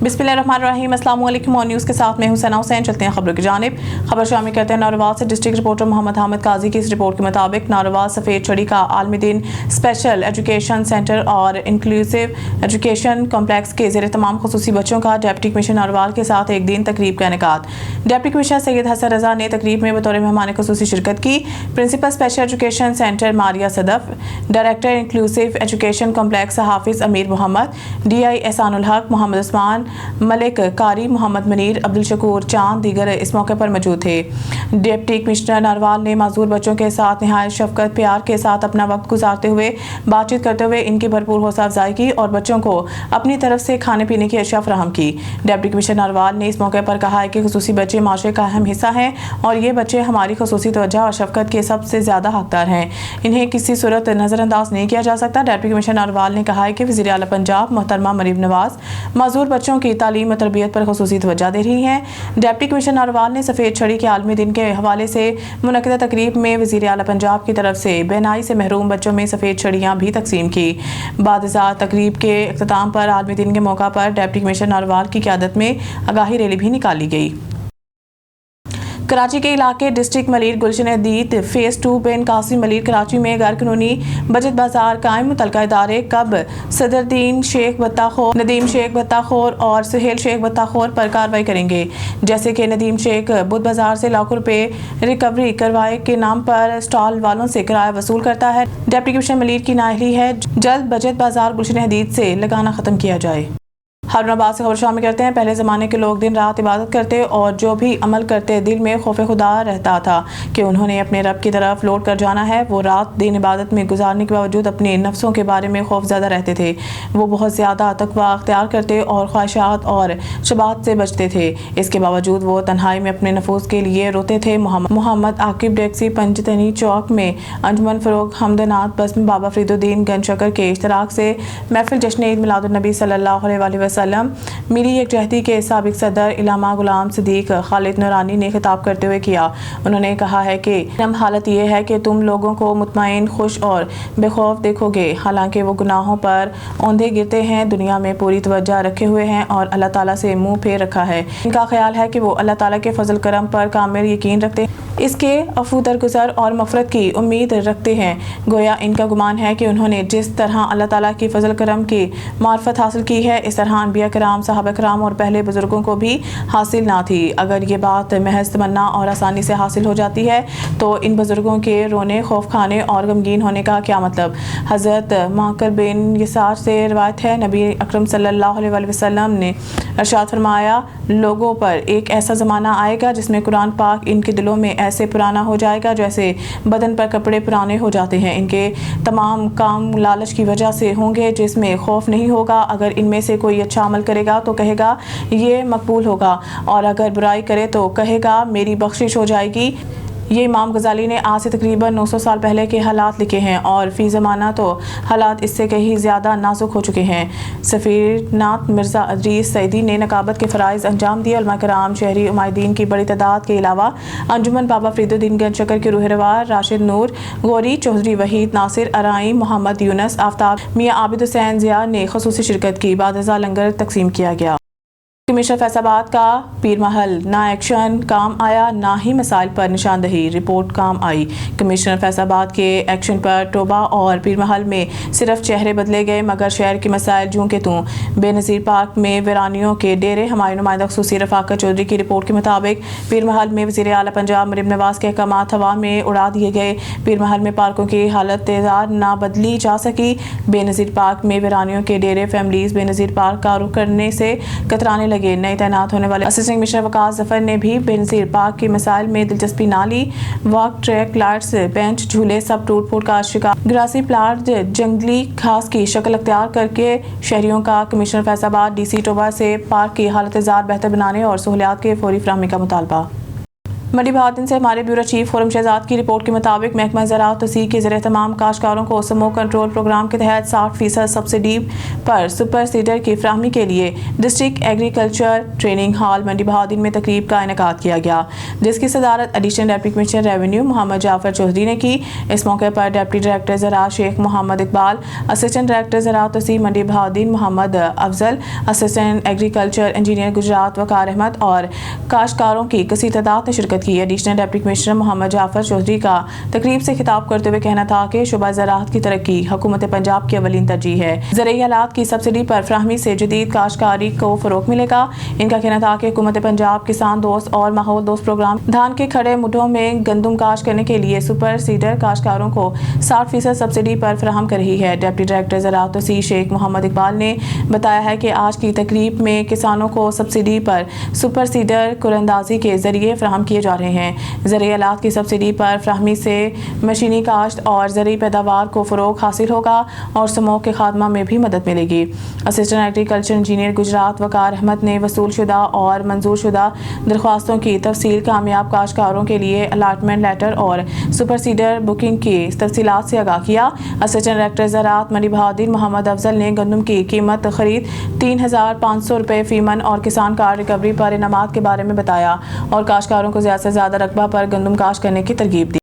बिस्मिल्लाहिर्रहमानिर्रहीम। अस्सलाम वालेकुम। और न्यूज़ के साथ मैं हुसैना हुसैन। चलते हैं खबरों की जानिब। खबर शामिल करते हैं नारोवाल से। डिस्ट्रिक्ट रिपोर्टर मोहम्मद हामिद काजी की इस रिपोर्ट के मुताबिक नारोवाल सफ़ेद छड़ी का आलमी दिन स्पेशल एजुकेशन सेंटर और इंक्लूसिव एजुकेशन कॉम्प्लेक्स के ज़ेर तमाम खुसूसी बच्चों का डिप्टी कमिश्नर नारोवाल के साथ एक दिन तकरीब का इनेकाद। डिप्टी कमिश्नर सैयद हसन रज़ा ने तकरीब में बतौर मेहमान खुसूसी शिरकत की। Principal special education centre Maria Sadaf, director inclusive education complex Hafiz Amir Mohammad, DI Ehsanul हक, मोहम्मद उस्मान, मलिक कारी, मोहम्मद मनीर, अब्दुल शकूर चांद दीगर इस मौके पर मौजूद थे। डिप्टी कमिश्नर नारोवाल ने माजूर बच्चों के साथ निहायत शफकत प्यार के साथ अपना वक्त गुजारते हुए बातचीत करते हुए इनकी भरपूर हौसला अफजाई की और बच्चों को अपनी तरफ से खाने पीने की अशिया फराहम की। डिप्टी कमिश्नर नारोवाल ने इस मौके पर कहा है कि खुसूसी बच्चे माशरे का अहम हिस्सा हैं और ये बच्चे हमारी खुसूसी तवज्जो और शफकत के सबसे ज़्यादा हकदार हैं। इन्हें किसी सूरत नज़रअंदाज नहीं किया जा सकता। डिप्टी कमिश्नर नारोवाल ने कहा है कि वज़ीर आला पंजाब मोहतरमा मरीम नवाज माजूर बच्चों की तालीम और तरबियत पर खुसूसी तवज्जो दे रही हैं। डिप्टी कमिश्नर नारोवाल ने सफ़ेद छड़ी के आलमी दिन के हवाले से मुनक़िदा तकरीब में वज़ीर आला पंजाब की तरफ से बेनाई से महरूम बच्चों में सफ़ेद छड़ियाँ भी तकसीम की। बादशाह तकरीब के इख्तिताम पर आलमी दिन के मौका पर डिप्टी कमिश्नर नारोवाल की क़यादत में आगाही रैली भी निकाली गई। कराची के इलाके डिस्ट्रिक्ट मलिर गुलशन हदीद फेज़ 2 बिन कासिम मलिर कराची में गैर कानूनी बचत बाजार कायम मुतलका इदारे कब सदरुद्दीन शेख बत्ताखोर, नदीम शेख बत्ताखोर और सुहेल शेख बत्ताखोर पर कार्रवाई करेंगे। जैसे कि नदीम शेख बुध बाजार से लाखों रुपए रिकवरी करवाए के नाम पर स्टॉल वालों से किराया वसूल करता है। डिप्टी कमिश्नर मलिर की नाअहली है, जल्द बचत बाजार गुलशन हदीद से लगाना ख़त्म किया जाए। हारून से खबर शामिल करते हैं। पहले ज़माने के लोग दिन रात इबादत करते और जो भी अमल करते दिल में खौफ खुदा रहता था कि उन्होंने अपने रब की तरफ लौट कर जाना है। वो रात दिन इबादत में गुजारने के बावजूद अपने नफ्सों के बारे में खौफ ज़्यादा रहते थे। वो बहुत ज़्यादा तकवा अख्तियार करते और ख्वाहिशात और शबात से बचते थे। इसके बावजूद वो तन्हाई में अपने नफूस के लिए रोते थे। मोहम्मद आकिब डेक्सी पंजतनी चौक में अंजुमन फ़रोग हमदनात बस्म बाबा फरीदुद्दीन गंज शकर के इश्तराक से महफिल जश्न ईद मिलादुन्नबी सल्लल्लाहु अलैहि वसल्लम मिली यकजहती के साबिक सदर इलामा गुलाम सिद्दीक खालिद नूरानी ने खिताब करते हुए किया। उन्होंने कहा है कि हालत ये है कि तुम लोगों को मुतमईन, खुश और बेखौफ देखोगे, हालांकि वो गुनाहों पर औंधे गिरते हैं, दुनिया में पूरी तवज्जो रखे हुए हैं और अल्लाह ताला से मुंह फेर रखा है। इनका ख्याल है कि वो अल्लाह ताला के फजल करम पर कामिल यकीन रखते हैं, इसके अफू दरगुजर और मफरत की उम्मीद रखते हैं। गोया इनका गुमान है कि उन्होंने जिस तरह अल्लाह ताला की फजल करम की मार्फत हासिल की है, इस तरह अंबिया कराम, साहबा कराम और पहले बुजुर्गों को भी हासिल ना थी। अगर ये बात महज तमन्ना और आसानी से हासिल हो जाती है तो इन बुजुर्गों के रोने, खौफ खाने और गमगीन होने का क्या मतलब। हज़रत माकर बिन यसार से रिवायत है, नबी अकरम सल्लल्लाहु अलैहि वसल्लम ने इरशाद फरमाया, लोगों पर एक ऐसा ज़माना आएगा जिसमें कुरान पाक इनके दिलों में ऐसे पुराना हो जाएगा जैसे बदन पर कपड़े पुराने हो जाते हैं। इनके तमाम काम लालच की वजह से होंगे जिसमें खौफ नहीं होगा। अगर इनमें से कोई अच्छा अमल करेगा तो कहेगा ये मकबूल होगा और अगर बुराई करे तो कहेगा मेरी बख्शिश हो जाएगी। ये इमाम गजाली ने आज से तकरीबन 900 साल पहले के हालात लिखे हैं और फ़ी ज़माना तो हालात इससे कहीं ज़्यादा नाजुक हो चुके हैं। सफ़ीर नात मिर्ज़ा अदरीस सईदी ने नकाबत के फ़राइज़ अंजाम दिए। उलमा कराम, शहरी उमायदीन की बड़ी तादाद के अलावा अंजुमन बाबा फरीदुद्दीन गंज शकर के रूह रवा राशिद नूर गौरी, चौधरी वहीद नासिर अराई, मोहम्मद यूनस आफ्ताब, मियाँ आबिद हुसैन ज़िया ने ख़ुसूसी शिरकत की। बादशाह लंगर तकसीम किया गया। कमिश्नर फैसलाबाद का पीर महल ना एक्शन काम आया, ना ही मसाइल पर निशानदही रिपोर्ट काम आई। कमिश्नर फैसलाबाद के एक्शन पर टोबा और पीर महल में सिर्फ चेहरे बदले गए मगर शहर के मसाइल जूं के तूं। बेनज़ीर पार्क में वीरानियों के डेरे। हमारी नुमाइंदा ख़ुसूसी रफ़ाकत चौधरी की रिपोर्ट के मुताबिक पीर महल में वज़ीर आला पंजाब मरीम नवाज के अहकामात हवा में उड़ा दिए गए। पीर महल में पार्कों की हालत तेज़ार ना बदली जा सकी। बेनज़ीर पार्क में वीरानियों के डेरे। फैमिलीज बेनज़ीर पार्क का रुख करने से कतराने लगे। नए तैनात होने वाले असिस्टेंट कमिश्नर वकास जफर ने भी बेनज़ीर पार्क के मसाइल में दिलचस्पी ना ली। वॉक ट्रैक, लाइट्स, बेंच, झूले सब टूट फूट का शिकार। ग्रासी प्लाट जंगली घास की शक्ल अख्तियार करके शहरियों का कमिश्नर फैसलाबाद DC टोबा से पार्क की हालत बेहतर बनाने और सहूलियात के फौरी फराहमी का मुतालबा। मंडी बहादुर से हमारे ब्यूरो चीफ खुर्रम शहजाद की रिपोर्ट के मुताबिक महकमा ज़राअत तौसीक के ज़रिए तमाम काश्तकारों को समो कंट्रोल प्रोग्राम के तहत 60% सब्सिडी पर सुपर सीडर की फराहमी के लिए district agriculture training hall Mandi Bahauddin में तकरीब का इनेकाद किया गया, जिसकी सदारत additional deputy commissioner revenue Mohammad Jafar Chaudhry ने की। इस मौके पर डिप्टी डायरेक्टर ज़राअत शेख मोहम्मद इकबाल, असिस्टेंट डायरेक्टर ज़राअत तौसीक Mandi Bahauddin Mohammad Afzal, assistant agriculture engineer Gujrat Waqar Ahmed और काश्तकारों की कसी तादाद ने शिरकत की। Additional deputy commissioner Mohammad Jafar Chaudhry का तकरीब से खिताब करते हुए कहना था कि शुबा ज़राअत की तरक्की हुकूमत पंजाब की अवलीन तरजीह है। ज़रूरी आलात की सब्सिडी पर फराहमी से जदीद काश्तकारी को फरोग मिलेगा। इनका कहना था कि हुकूमत पंजाब किसान दोस्त और माहौल दोस्त प्रोग्राम धान के खड़े मुठों में गंदम काश्त करने के लिए सुपर सीडर काश्तकारों को 60% सब्सिडी पर फराहम कर रही है। डिप्टी डायरेक्टर ज़राअत तौसीक शेख मोहम्मद इकबाल ने बताया है कि आज की तकरीब में किसानों को सब्सिडी पर सुपर सीडर कुरंदाजी के जरिए फराहम किए जा रहे हैं। ज़रूरी आलात की सब्सिडी पर फराहमी से मशीनी काश्त और ज़रूरी पैदावार को फ़रोग हासिल होगा और समूह के खात्मा में भी मदद मिलेगी। Assistant agriculture engineer Gujrat Waqar Ahmad ने वसूल शुदा और मंजूर शुदा दरख्वास्तों की तफसील कामयाब काश्तकारों के लिए अलाटमेंट लेटर और सुपर सीडर बुकिंग की तफसीलात से आगाह किया। असिस्टेंट डायरेक्टर ज़राअत मंडी बहादुर मोहम्मद अफजल ने गंदम की कीमत खरीद 3,500 रुपये फी मन और किसान कार्ड रिकवरी पर इनामात के बारे में बताया और काश्तकारों को ज़्यादा से ज़्यादा रकबा पर गंदम काश्त करने की तरगीब दी।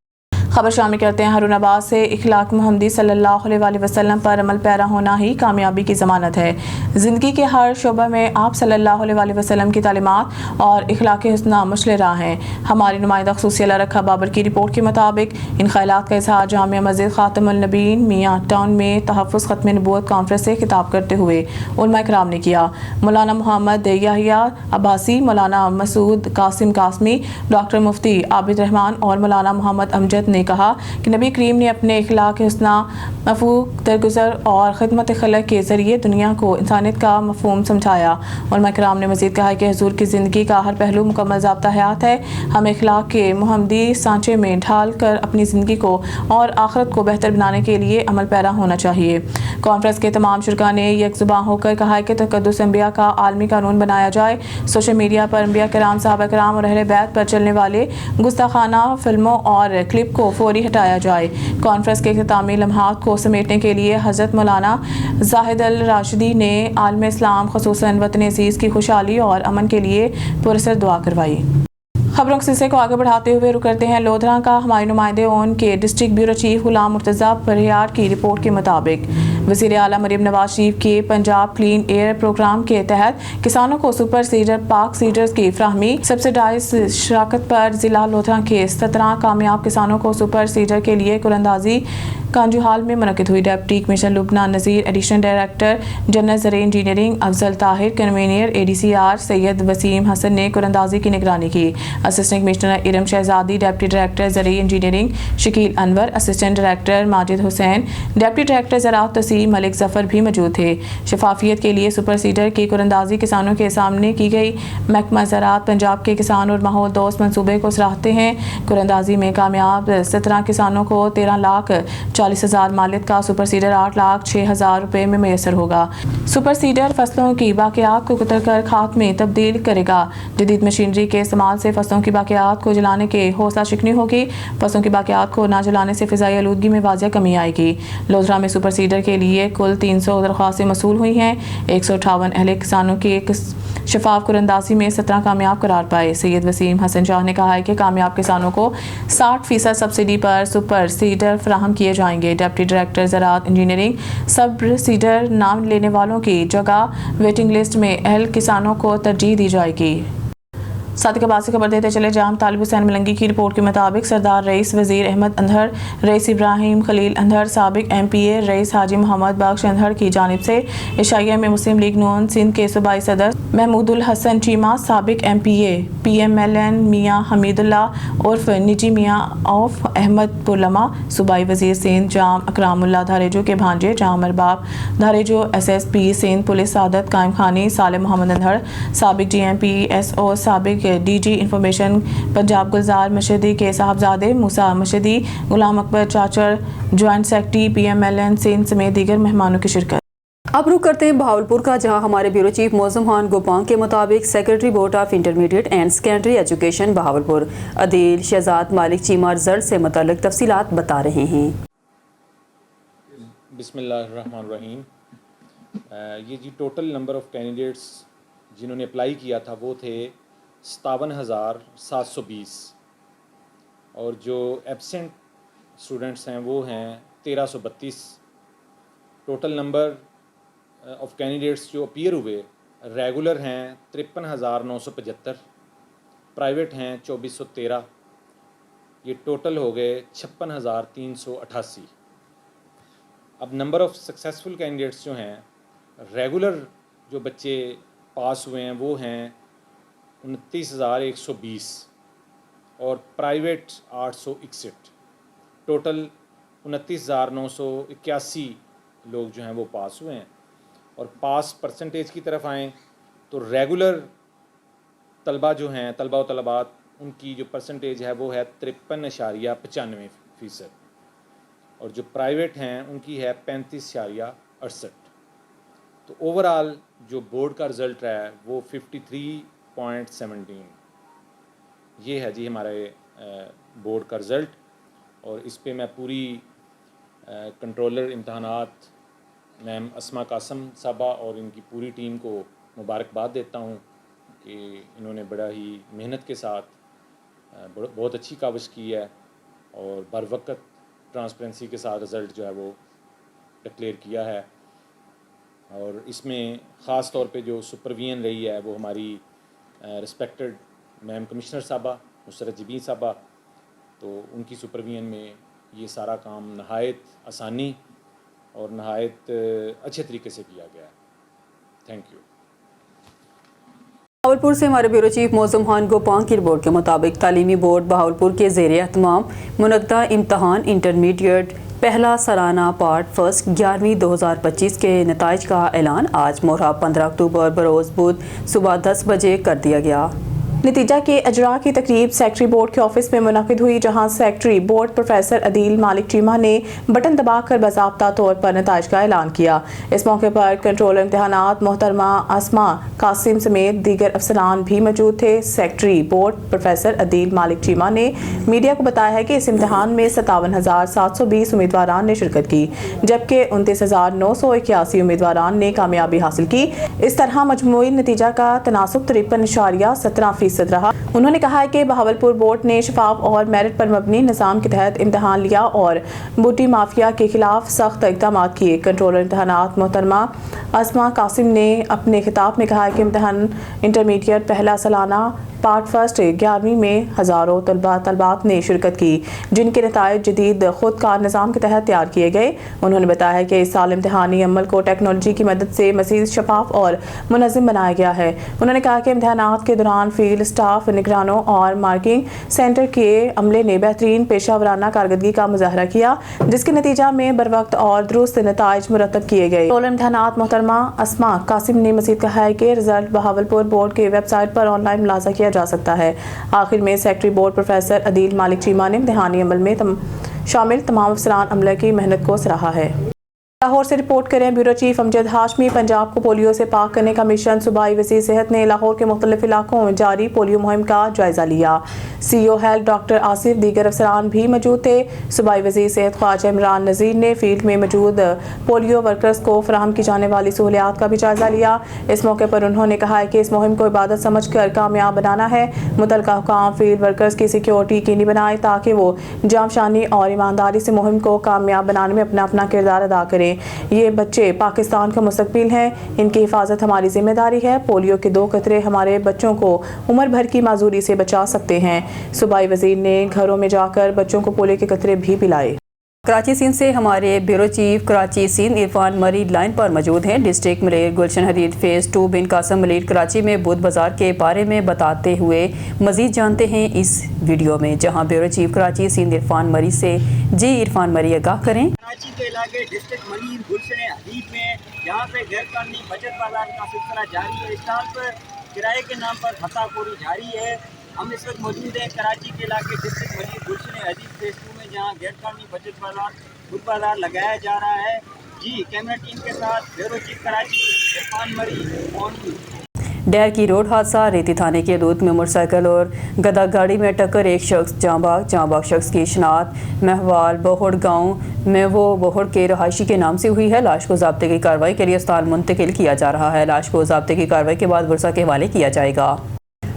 खबर शामिल करते हैं हारून से। इखलाक मुहम्मदी सल्लल्लाहु अलैहि वसल्लम पर अमल पैरा होना ही कामयाबी की ज़मानत है। ज़िंदगी के हर शोबा में आप सल्लल्लाहु अलैहि वसल्लम की तालीमात और इखलाक हुस्ना मुशले राह हैं। हमारी नुमाइंदा ख़ुसूसी अला रखा बाबर की रिपोर्ट के मुताबिक इन ख़यालात का इज़हार जामिया मस्जिद ख़ातमुल नबीयीन मियां टाउन में तहफ़्फ़ुज़ ख़त्म नबूवत कॉन्फ्रेंस से खिताब करते हुए उलमा इकराम ने किया। मौलाना मोहम्मद याहिया अब्बासी, मौलाना मसूद कासिम कासमी, डॉक्टर मुफ्ती आबिद रहमान और मौलाना मोहम्मद अमजद ने कहा कि नबी करीम ने अपने इखलाक हुस्ना, मफ़ूक दरगुज़र और खिदमत खलक के ज़रिए दुनिया को इंसानियत का मफ़हूम समझाया। उलमा इकराम ने मज़ीद कहा कि हुज़ूर की ज़िंदगी का हर पहलू मुकम्मल ज़ाब्ता हयात है। हमें इखलाक के मुहम्मदी सांचे में ढाल कर अपनी ज़िंदगी को और आखिरत को बेहतर बनाने के लिए अमल पैरा होना चाहिए। कॉन्फ्रेंस के तमाम शुरका ने यकजुबां होकर कहा है कि तक़द्दुस अंबिया का आलमी कानून बनाया जाए। सोशल मीडिया पर अंबिया कराम, सहाबा कराम और अहले बैत पर चलने वाले गुस्ताखाना फिल्मों और क्लिप को फौरी हटाया जाए। कॉन्फ्रेंस के इख्तितामी लम्हात को समेटने के लिए हज़रत मौलाना जाहिद अल राशिदी ने आलम इस्लाम ख़ुसूसन वतन अज़ीज़ की खुशहाली और अमन के लिए पुरसर दुआ करवाई। खबरों के सिलसिले को आगे बढ़ाते हुए रुक करते हैं लोधरा का। हमारे नुमाइंदे ओन के डिस्ट्रिक्ट ब्यूरो चीफ गुलाम मुर्तज़ा बरियार की रिपोर्ट के मुताबिक वज़ीर आला मरीम नवाज शरीफ के पंजाब क्लीन एयर प्रोग्राम के तहत किसानों को सुपर सीडर पाक सीडर्स की फराहमी सब्सिडाइज शराकत पर ज़िला लोधरा के 17 कामयाब किसानों को सुपर सीडर के लिए कुरंदाजी कांजूहाल में मुनक़िद हुई। Deputy commissioner Lubna Nazir, additional director general ज़राई engineering Afzal Tahir, convener ADCR Syed Waseem Hasan ने कुरंदाजी की निगरानी की। Assistant commissioner Iram Shahzadi, deputy director ज़राई engineering Shakeel Anwar, assistant director Majid Hussain, deputy director ज़राअत तौसीक मलिक ज़फ़र भी मौजूद थे। शफाफियत के लिए सुपर सीडर की कुरंदाजी किसानों के सामने की गई। महकमा ज़राअत पंजाब के किसान और माहौल दोस्त मनसूबे को सराहते हैं। कुरंदाजी में कामयाब 17 किसानों को 13,40,000 मालियत का सुपर सीडर 8,06,000 रुपये में मैसर होगा। सुपर सीडर फसलों की बाक़ियात को कुतर कर खाद में तब्दील करेगा। जदीद मशीनरी के इस्तेमाल से फसलों की बाक़ियात को जलाने के हौसला शिकनी होगी। फसलों की बाक़ियात को ना जलाने से फ़िज़ाई आलूदगी में वाज़िह कमी आएगी। लोधरा में सुपर सीडर के लिए कुल 300 दरख्वास्तें मसूल हुई हैं। 158 अहले किसानों की शफाफ कुरंदाजी में 17 कामयाब करार पाए। सैयद वसीम हसन शाह ने कहा है कि कामयाब किसानों को 60% सब्सिडी पर सुपर सीडर फराहम किए जाएंगे। डिप्टी डायरेक्टर ज़राअत इंजीनियरिंग सब सीडर नाम लेने वालों की जगह वेटिंग लिस्ट में अहल किसानों को तरजीह दी जाएगी। साथ ही बाद से खबर देते चले जाम तालिब हुसैन मलंगी की रिपोर्ट के मुताबिक सरदार रईस वजीर अहमद अंधर, रईस इब्राहिम खलील अंधर, साबिक MPA रईस हाजी मोहम्मद बख्श अंधर की जानिब से इशाइया में मुस्लिम लीग नून सिंध के सूबाई सदर महमूदुल हसन चीमा, साबिक MPA PMLN मियाँ हमीदुल्ला उर्फ निजी मियाँ औफ अहमद पुलमा, सूबाई वजीर सिंध जाम अकरामुल्ला धारेजो के भांजे जाम अरबाब धारेजो, SSP सिंध पुलिस सादत कायम खानी सालिम मोहम्मद अंधर, साबिक GMP SO साबिक DG इंफॉर्मेशन पंजाब गुलजार मशहदी के साहबजादे Musa Mashhadi, Ghulam Akbar Chachar, joint secretary PMLN Sindh समेत दीगर मेहमानों की शिरकत। اب رخ کرتے ہیں بہاولپور کا، جہاں ہمارے بیورو چیف موزم خان گوپانگ کے مطابق secretary board of intermediate and secondary education Bahawalpur Adeel Shahzad Malik Cheema result سے متعلق تفصیلات بتا رہے ہیں۔ بسم اللہ الرحمن الرحیم۔ یہ جی ٹوٹل نمبر آف کینڈیڈیٹس جنہوں نے اپلائی کیا تھا وہ تھے 57,720، اور جو ایبسینٹ اسٹوڈنٹس ہیں وہ ہیں 1,332۔ ٹوٹل نمبر آف کینڈیڈیٹس جو اپیئر ہوئے ریگولر ہیں 53,975، پرائیویٹ ہیں 2,413، یہ ٹوٹل ہو گئے 56,388۔ اب نمبر آف سکسیزفل کینڈیڈیٹس جو ہیں ریگولر جو بچے پاس ہوئے ہیں وہ ہیں 29,120 اور پرائیویٹ 861، ٹوٹل 29,981 لوگ جو ہیں وہ پاس ہوئے ہیں۔ اور پاس پرسنٹیج کی طرف آئیں تو ریگولر طلبہ جو ہیں طلبہ و طلبات ان کی جو پرسنٹیج ہے وہ ہے 53.95%، اور جو پرائیویٹ ہیں ان کی ہے 35.68۔ تو اوورآل جو بورڈ کا رزلٹ ہے وہ 53.17، یہ ہے جی ہمارے بورڈ کا رزلٹ۔ اور اس پہ میں پوری کنٹرولر امتحانات میم اسما قاسم صاحبہ اور ان کی پوری ٹیم کو مبارکباد دیتا ہوں کہ انہوں نے بڑا ہی محنت کے ساتھ بہت اچھی کاوش کی ہے اور بر وقت ٹرانسپیرنسی کے ساتھ رزلٹ جو ہے وہ ڈکلیئر کیا ہے۔ اور اس میں خاص طور پہ جو سپرویژن رہی ہے وہ ہماری رسپیکٹڈ میم کمشنر صاحبہ نصرت جبین صاحبہ، تو ان کی سپرویژن میں یہ سارا کام نہایت آسانی اور نہایت اچھے طریقے سے کیا گیا ہے۔ Thank you. بہاولپور سے ہمارے بیورو چیف موزم خان گوپانگ کی رپورٹ کے مطابق تعلیمی بورڈ بہاولپور کے زیر اہتمام منعقدہ امتحان انٹرمیڈیٹ پہلا سالانہ پارٹ فرسٹ 11ویں 2025 کے نتائج کا اعلان آج مہرہ 15 اکتوبر بروز بدھ صبح 10 بجے کر دیا گیا۔ نتیجہ کے اجراء کی تقریب سیکٹری بورڈ کے آفس میں منعقد ہوئی، جہاں secretary board professor Adeel Malik Cheema نے بٹن دبا کر باضابطہ طور پر نتائج کا اعلان کیا۔ اس موقع پر کنٹرول امتحانات محترمہ اسما قاسم سمیت دیگر افسران بھی موجود تھے۔ Secretary board professor Adeel Malik Cheema نے میڈیا کو بتایا ہے کہ اس امتحان میں 57,720 امیدواران نے شرکت کی، جبکہ 29,981 امیدواران نے کامیابی حاصل کی۔ اس طرح مجموعی نتیجہ کا تناسب 53.17% رہا۔ انہوں نے کہا کہ بہاولپور بورڈ نے شفاف اور میرٹ پر مبنی نظام کے تحت امتحان لیا اور بوٹی مافیا کے خلاف سخت اقدامات کیے۔ کنٹرولر امتحانات محترمہ اسما قاسم نے اپنے خطاب میں کہا کہ امتحان انٹرمیڈیٹ پہلا سالانہ پارٹ فرسٹ 11ویں میں ہزاروں طلبات نے شرکت کی، جن کے نتائج جدید خود کار نظام کے تحت تیار کیے گئے۔ انہوں نے بتایا کہ اس سال امتحانی عمل کو ٹیکنالوجی کی مدد سے مزید شفاف اور منظم بنایا گیا ہے۔ انہوں نے کہا کہ امتحانات کے دوران فیلڈ اسٹاف، نگرانوں اور مارکنگ سینٹر کے عملے نے بہترین پیشہ ورانہ کارکردگی کا مظاہرہ کیا، جس کے نتیجہ میں بروقت اور درست نتائج مرتب کیے گئے۔ کنٹرولر امتحانات محترمہ اسما قاسم نے مزید کہا ہے کہ رزلٹ بہاولپور بورڈ کے ویب سائٹ پر آن لائن ملاحظہ کیا جا سکتا ہے۔ آخر میں secretary board professor Adeel Malik Cheema نے امتحانی عمل میں شامل تمام افسران عملہ کی محنت کو سراہا ہے۔ لاہور سے رپورٹ کریں بیورو چیف امجد ہاشمی۔ پنجاب کو پولیو سے پاک کرنے کا مشن، صوبائی وزیر صحت نے لاہور کے مختلف علاقوں میں جاری پولیو مہم کا جائزہ لیا۔ سی او ہیلتھ ڈاکٹر آصف دیگر افسران بھی موجود تھے۔ صوبائی وزیر صحت خواجہ عمران نذیر نے فیلڈ میں موجود پولیو ورکرز کو فراہم کی جانے والی سہولیات کا بھی جائزہ لیا۔ اس موقع پر انہوں نے کہا کہ اس مہم کو عبادت سمجھ کر کامیاب بنانا ہے۔ متعلقہ حکام فیلڈ ورکرز کی سیکیورٹی یقینی بنائیں تاکہ وہ جانشانی اور ایمانداری سے مہم کو کامیاب بنانے میں اپنا کردار ادا کریں۔ یہ بچے پاکستان کا مستقبل ہیں، ان کی حفاظت ہماری ذمہ داری ہے۔ پولیو کے 2 قطرے ہمارے بچوں کو عمر بھر کی معذوری سے بچا سکتے ہیں۔ صوبائی وزیر نے گھروں میں جا کر بچوں کو پولیو کے قطرے بھی پلائے۔ کراچی سندھ سے ہمارے بیورو چیف کراچی سندھ عرفان مری لائن پر موجود ہیں۔ ڈسٹرکٹ ملیر گلشن حدید فیز 2 بن قاسم ملیر کراچی میں بدھ بازار کے بارے میں بتاتے ہوئے مزید جانتے ہیں اس ویڈیو میں، جہاں بیورو چیف کراچی سندھ عرفان مری سے جی عرفان مری آگاہ کریں۔ کراچی کے علاقے ڈسٹرکٹ ملیر گلشن حدید میں جہاں پہ غیر قانونی بچت بازار کا سلسلہ جاری ہے، اس سال پر کرائے کے نام پر بھتہ خوری جاری ہے۔ ہم اس وقت موجود ہیں کراچی کے علاقے ڈسٹرکٹ ملیر گلشن حدید فیز 2 میں، جہاں غیر قانونی بچت بازار بدھ بازار لگایا جا رہا ہے۔ जी कैमरा टीम के साथ ब्यूरो चीफ कराची इरफान मरी ऑन न्यूज़। डैर की रोड हादसा। रेती थाने के दूध में मोटरसाइकिल और गदा गाड़ी में टक्कर, एक शख्स जांबाग शख्स की शनाख्त महवाल बोहड़ गांव में वो बोहड़ के रहायशी के नाम से हुई है। लाश को ज़ाब्ते की कार्रवाई के लिए अस्पताल मुंतकिल किया जा रहा है। लाश को ज़ाब्ते की कार्रवाई के बाद वर्षा के हवाले किया जाएगा।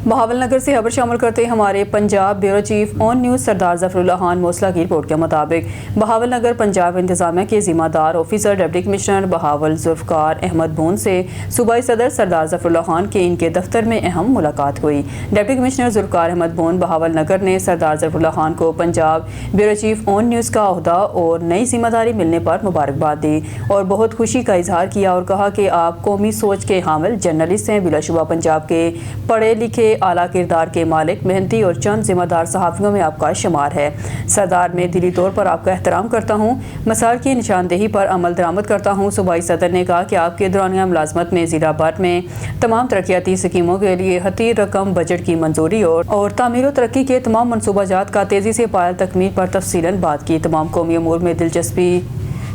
बहावल नगर से खबर शामिल करते हैं हमारे Punjab bureau chief on news Sardar Zafarullah Khan मोसला की रिपोर्ट के मुताबिक बहावल नगर पंजाब इंतजामिया के ज़िम्मेदार officer deputy commissioner Bahawal Zulfiqar Ahmed Boon से सूबाई सदर सरदार ज़फरुल्लाह खान के इनके दफ्तर में अहम मुलाकात हुई। डिप्टी कमिश्नर जुल्फ़कार अहमद बून बहावल नगर ने सरदार ज़फरुल्लाह खान को Punjab bureau chief on news का ओहदा और नई जिम्मेदारी मिलने पर मुबारकबाद दी और बहुत खुशी का इजहार किया और कहा कि आप कौमी सोच के हामिल जर्नलिस्ट हैं। बिलाशुबा पंजाब के पढ़े लिखे आला किरदार के मालिक, मेहनती और चंद जिम्मेदार सहाफ़ियों में आपका शुमार है। सरदार, मैं दिली तौर पर आपका एहतराम करता हूँ, मसाल की निशानदेही पर अमल दरामद करता हूँ। सूबाई सदर ने कहा कि आपके दौरानिया मुलाजमत में ज़िला भर में तमाम तरक्याती स्कीमों के लिए हती रकम बजट की मंजूरी और तामीर और तरक्की के तमाम मनसूबाजात का तेज़ी से पायल तकमील पर तफसीलन बात की। तमाम कौमी अमूर में दिलचस्पी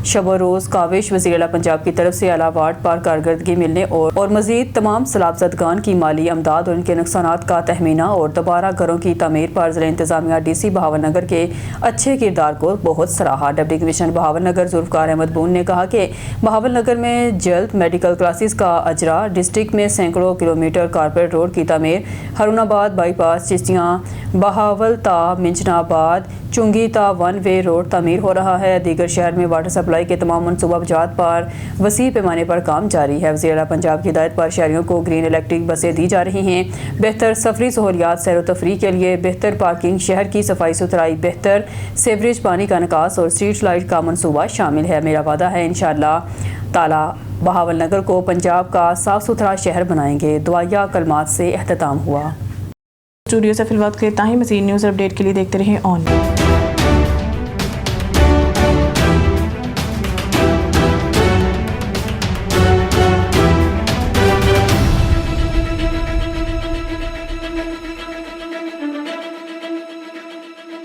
शब रोज़ काविश वज़ीर-ए-आला पंजाब की तरफ से आला वार्ड पर कारकर्दगी मिलने और मज़ीद तमाम सलाबज़दगान की माली अमदाद और उनके नुकसानात का तहमीना और दोबारा घरों की तमीर पर ज़िला इंतज़ामिया DC बहावल नगर के अच्छे किरदार को बहुत सराहा। डिप्टी कमिश्नर बहावल नगर जुल्फ़कार अहमद बून ने कहा कि बहावल नगर में जल्द मेडिकल क्लासेस का अजरा, डिस्ट्रिक्ट में सैकड़ों किलोमीटर कारपेट रोड की तमीर, हरुणाबाद बाईपास, चिश्तियाँ बहावल ता मिंजनाबाद चुंगी ता वन वे रोड तमीर हो रहा है। दीगर शहर में वाटर सप्लाई के तमाम मनसूबाजात पर वसी पैमाने पर काम जारी है। वज़ीर-ए-आला पंजाब की हिदायत पर शहरियों को ग्रीन इलेक्ट्रिक बसें दी जा रही हैं। बेहतर सफरी सहूलियात, सैर व तफरीह के लिए बेहतर पार्किंग, शहर की सफाई सुथराई, बेहतर सीवरेज पानी का निकास और स्ट्रीट लाइट का मनसूबा शामिल है। मेरा वादा है इंशाअल्लाह ताला बहावल नगर को पंजाब का साफ सुथरा शहर बनाएंगे। दुआया कलमात से एहतताम हुआ। स्टूडियो से फिलहाल के लिए इतना ही। मज़ीद न्यूज़ अपडेट के लिए देखते रहें ऑन।